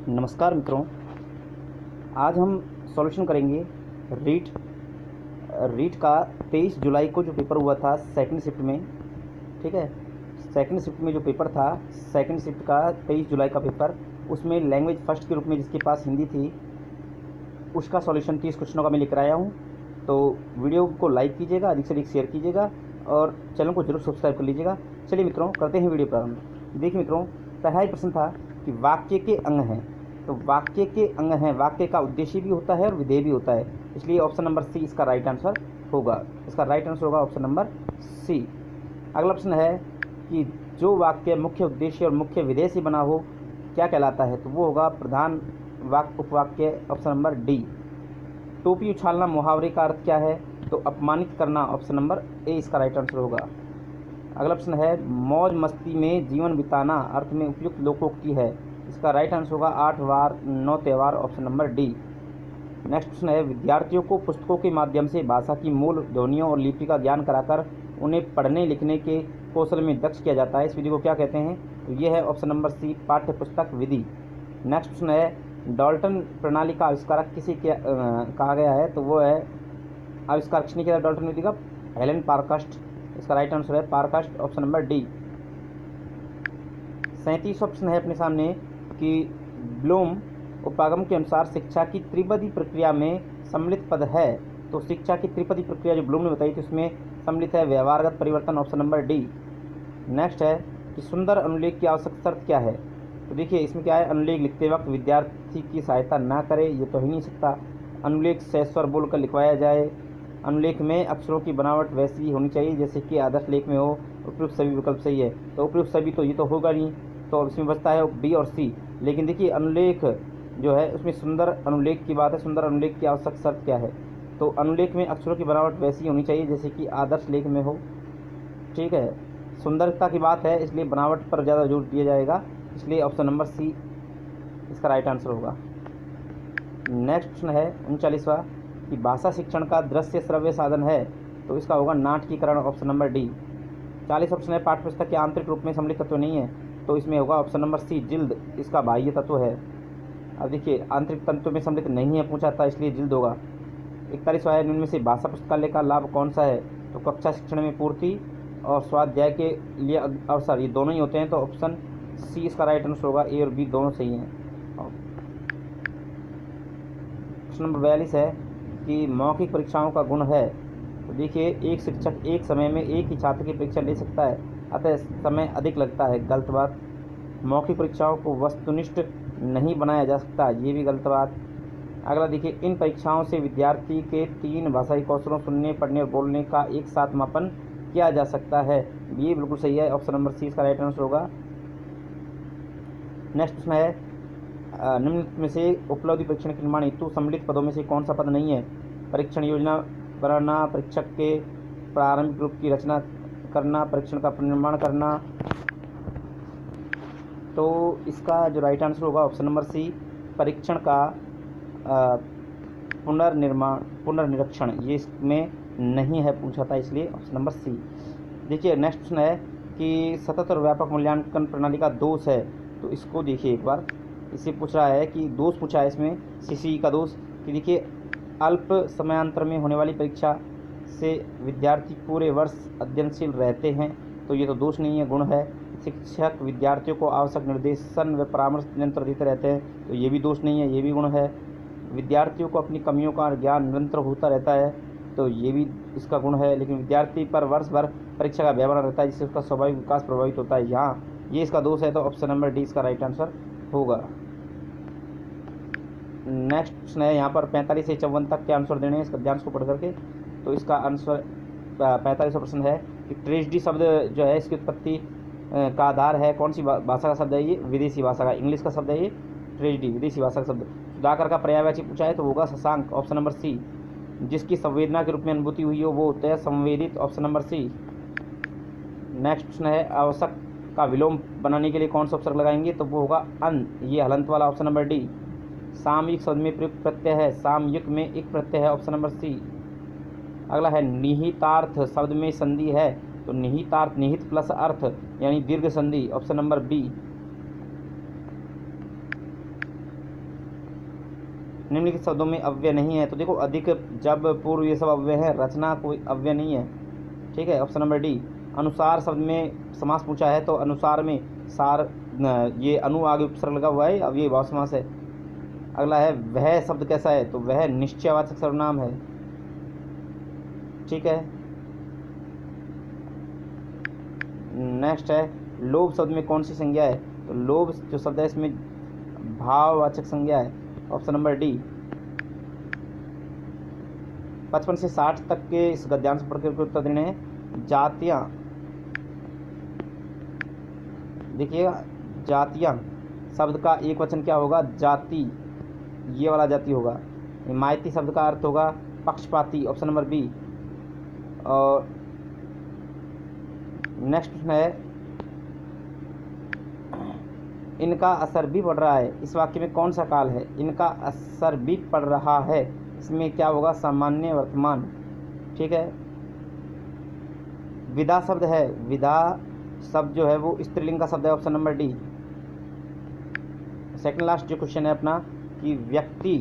नमस्कार मित्रों, आज हम सॉल्यूशन करेंगे रीट रीट का 23 जुलाई को जो पेपर हुआ था सेकंड शिफ्ट में। ठीक है, सेकंड शिफ्ट में जो पेपर था, सेकंड शिफ्ट का 23 जुलाई का पेपर, उसमें लैंग्वेज फर्स्ट के रूप में जिसके पास हिंदी थी उसका सॉल्यूशन 30 क्वेश्चनों का मैं लेकर आया हूँ। तो वीडियो को लाइक कीजिएगा, अधिक से अधिक शेयर कीजिएगा और चैनल को जरूर सब्सक्राइब कर लीजिएगा। चलिए मित्रों, करते हैं वीडियो प्रारंभ। देखिए मित्रों, पहला ही प्रश्न था कि वाक्य के अंग हैं। तो वाक्य के अंग हैं, वाक्य का उद्देश्य भी होता है और विधेय भी होता है, इसलिए ऑप्शन नंबर सी इसका राइट आंसर होगा। इसका राइट आंसर होगा ऑप्शन नंबर सी। अगला प्रश्न है कि जो वाक्य मुख्य उद्देश्य और मुख्य विधेय से बना हो क्या कहलाता है? तो वो होगा प्रधान वाक्य उपवाक्य, ऑप्शन नंबर डी। टोपी उछालना मुहावरे का अर्थ क्या है? तो अपमानित करना, ऑप्शन नंबर ए इसका राइट आंसर होगा। अगला प्रश्न है मौज मस्ती में जीवन बिताना अर्थ में उपयुक्त लोकोक्ति है, इसका राइट आंसर होगा 8 वार 9 त्यौहार, ऑप्शन नंबर डी। नेक्स्ट प्रश्न है विद्यार्थियों को पुस्तकों के माध्यम से भाषा की मूल ध्वनियों और लिपि का ज्ञान कराकर उन्हें पढ़ने लिखने के कौशल में दक्ष किया जाता है, इस विधि को क्या कहते हैं? तो ये है ऑप्शन नंबर सी, पाठ्य पुस्तक विधि। नेक्स्ट प्रश्न है डाल्टन प्रणाली का आविष्कारक किसे कहा गया है? तो वो है आविष्कारक किसने किया डाल्टन विधि का? हेलेन पारकास्ट, इसका राइट आंसर है पारकास्ट, ऑप्शन नंबर डी। 37वां प्रश्न है अपने सामने कि ब्लूम उपागम के अनुसार शिक्षा की त्रिपदी प्रक्रिया में सम्मिलित पद है। तो शिक्षा की त्रिपदी प्रक्रिया जो ब्लूम ने बताई थी उसमें सम्मिलित है व्यवहारगत परिवर्तन, ऑप्शन नंबर डी। नेक्स्ट है कि सुंदर अनुलेख की आवश्यक शर्त क्या है? तो देखिए इसमें क्या है, अनुलेख लिखते वक्त विद्यार्थी की सहायता ना करे, ये तो हो ही नहीं सकता। अनुलेख सस्वर बोलकर लिखवाया जाए। अनुलेख में अक्षरों की बनावट वैसी ही होनी चाहिए जैसे कि आदर्श लेख में हो। उपयुक्त सभी विकल्प सही है, तो उपयुक्त सभी तो ये तो होगा नहीं, तो इसमें बचता है बी और सी। लेकिन देखिए अनुलेख जो है उसमें सुंदर अनुलेख की बात है, सुंदर अनुलेख की आवश्यक शर्त क्या है? तो अनुलेख में अक्षरों की बनावट वैसी होनी चाहिए जैसे कि आदर्श लेख में हो। ठीक है, सुंदरता की बात है इसलिए बनावट पर ज़्यादा जोर दिया जाएगा, इसलिए ऑप्शन नंबर सी इसका राइट आंसर होगा। नेक्स्ट प्रश्न है 39वां कि भाषा शिक्षण का दृश्य श्रव्य साधन है, तो इसका होगा नाटकीकरण, ऑप्शन नंबर डी। 40 ऑप्शन है पाठ्य पुस्तक के आंतरिक रूप में सम्मिलित तत्व नहीं है, तो इसमें होगा ऑप्शन नंबर सी जिल्द, इसका बाह्य तत्व है। अब देखिए आंतरिक तत्व में सम्मिलित नहीं है पूछा था, इसलिए जिल्द होगा। 41वां है निम्न में से भाषा पुस्तकालय का लाभ कौन सा है? तो कक्षा शिक्षण में पूर्ति और स्वाध्याय के लिए अवसर, ये दोनों ही होते हैं, तो ऑप्शन सी इसका राइट आंसर होगा। ए और बी दोनों सही हैं। प्रश्न नंबर 42 है कि मौखिक परीक्षाओं का गुण है। तो देखिए एक शिक्षक एक समय में एक ही छात्र की परीक्षा ले सकता है, अतः समय अधिक लगता है, गलत बात। मौखिक परीक्षाओं को वस्तुनिष्ठ नहीं बनाया जा सकता, ये भी गलत बात। अगला देखिए इन परीक्षाओं से विद्यार्थी के 3 भाषाई कौशलों सुनने पढ़ने और बोलने का एक साथ मापन किया जा सकता है, ये बिल्कुल सही है, ऑप्शन नंबर सी इसका राइट आंसर होगा। नेक्स्ट प्रश्न है निम्न में से उपलब्धि परीक्षण के निर्माण हेतु सम्मिलित पदों में से कौन सा पद नहीं है? परीक्षण योजना बनाना, परीक्षक के प्रारंभिक रूप की रचना करना, परीक्षण का निर्माण करना। तो इसका जो राइट आंसर होगा ऑप्शन नंबर सी, परीक्षण का पुनर्निरीक्षण, ये इसमें नहीं है पूछा था, इसलिए ऑप्शन नंबर सी। देखिए नेक्स्ट प्रश्न है कि सतत और व्यापक मूल्यांकन प्रणाली का दोष है, तो इसको देखिए एक बार, इससे पूछ रहा है कि दोष पूछा है इसमें सीसी का दोष कि देखिए अल्प समयांतर में होने वाली परीक्षा से विद्यार्थी पूरे वर्ष अध्ययनशील रहते हैं, तो ये तो दोष नहीं है, गुण है। शिक्षक विद्यार्थियों को आवश्यक निर्देशन व परामर्श निरंतर देते रहते हैं, तो ये भी दोष नहीं है, ये भी गुण है। विद्यार्थियों को अपनी कमियों का ज्ञान निरंतर होता रहता है, तो ये भी इसका गुण है। लेकिन विद्यार्थी पर वर्ष भर परीक्षा का भय बना रहता है जिससे उसका स्वाभाविक विकास प्रभावित होता है, यहाँ ये इसका दोष है, तो ऑप्शन नंबर डी इसका राइट आंसर होगा। नेक्स्ट प्रश्न है यहाँ पर 45 से 54 तक के आंसर देने हैं, इसका ध्यान को पढ़ करके। तो इसका आंसर 45वां प्रश्न है कि ट्रेजिडी शब्द जो है इसकी उत्पत्ति का आधार है, कौन सी भाषा का शब्द है? ये विदेशी भाषा का, इंग्लिश का शब्द है ये ट्रेजिडी, विदेशी भाषा का शब्द। सुधाकर का पर्यायवाची पूछा है तो होगा शशांक, ऑप्शन नंबर सी। जिसकी संवेदना के रूप में अनुभूति हुई हो वो होता है संवेदित, ऑप्शन नंबर सी। नेक्स्ट प्रश्न है आवश्यक का विलोम बनाने के लिए कौन सा उपसर्ग लगाएंगे? तो वो होगा अन, ये हलंत वाला, ऑप्शन नंबर डी। सामयिक शब्द में प्रयुक्त प्रत्यय है, सामयिक में एक प्रत्यय है, ऑप्शन नंबर सी। अगला है निहितार्थ शब्द में संधि है, तो निहितार्थ निहित प्लस अर्थ यानी दीर्घ संधि, ऑप्शन नंबर बी। निम्नलिखित शब्दों में अव्यय नहीं है। तो देखो अधिक, जब, पूर्व ये सब अव्यय है, रचना कोई अव्यय नहीं है। ठीक है, ऑप्शन नंबर डी। अनुसार शब्द में समास पूछा है तो अनुसार में सार, ये अनु आगे उपसर्ग लगा हुआ है, अब ये भाव समास है। अगला है वह शब्द कैसा है, तो वह निश्चयवाचक सर्वनाम है। ठीक है, नेक्स्ट है लोभ शब्द में कौन सी संज्ञा है, तो लोभ जो शब्द है इसमें भाववाचक संज्ञा है। Option number D. 55 से 60 तक के इस गद्यांश पढ़ के उत्तर देने हैं। जातियां, देखिएगा, जातियां शब्द का एक वचन क्या होगा, जाति, ये वाला जाति होगा। हिमायती शब्द का अर्थ होगा पक्षपाती, ऑप्शन नंबर बी। और नेक्स्ट प्रश्न है इनका असर भी पड़ रहा है, इस वाक्य में कौन सा काल है, इनका असर भी पड़ रहा है, इसमें क्या होगा, सामान्य वर्तमान। ठीक है, विदा शब्द है, विदा शब्द जो है वो स्त्रीलिंग का शब्द है, option number D. Second last जो क्वेश्चन है अपना कि व्यक्ति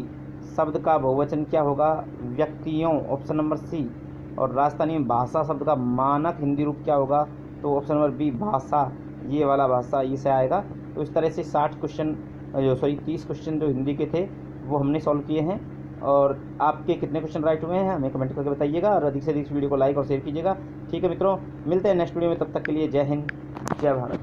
शब्द का बहुवचन क्या होगा, व्यक्तियों, ऑप्शन नंबर सी। और राजस्थानी में भाषा शब्द का मानक हिंदी रूप क्या होगा, तो ऑप्शन नंबर बी, भाषा, ये वाला भाषा, ये से आएगा। तो इस तरह से 30 क्वेश्चन जो हिंदी के थे वो हमने सॉल्व किए हैं। और आपके कितने क्वेश्चन राइट हुए हैं हमें कमेंट करके बताइएगा, और अधिक से अधिक इस वीडियो को लाइक और शेयर कीजिएगा। ठीक है मित्रों, मिलते हैं नेक्स्ट वीडियो में, तब तक के लिए जय हिंद, जय भारत।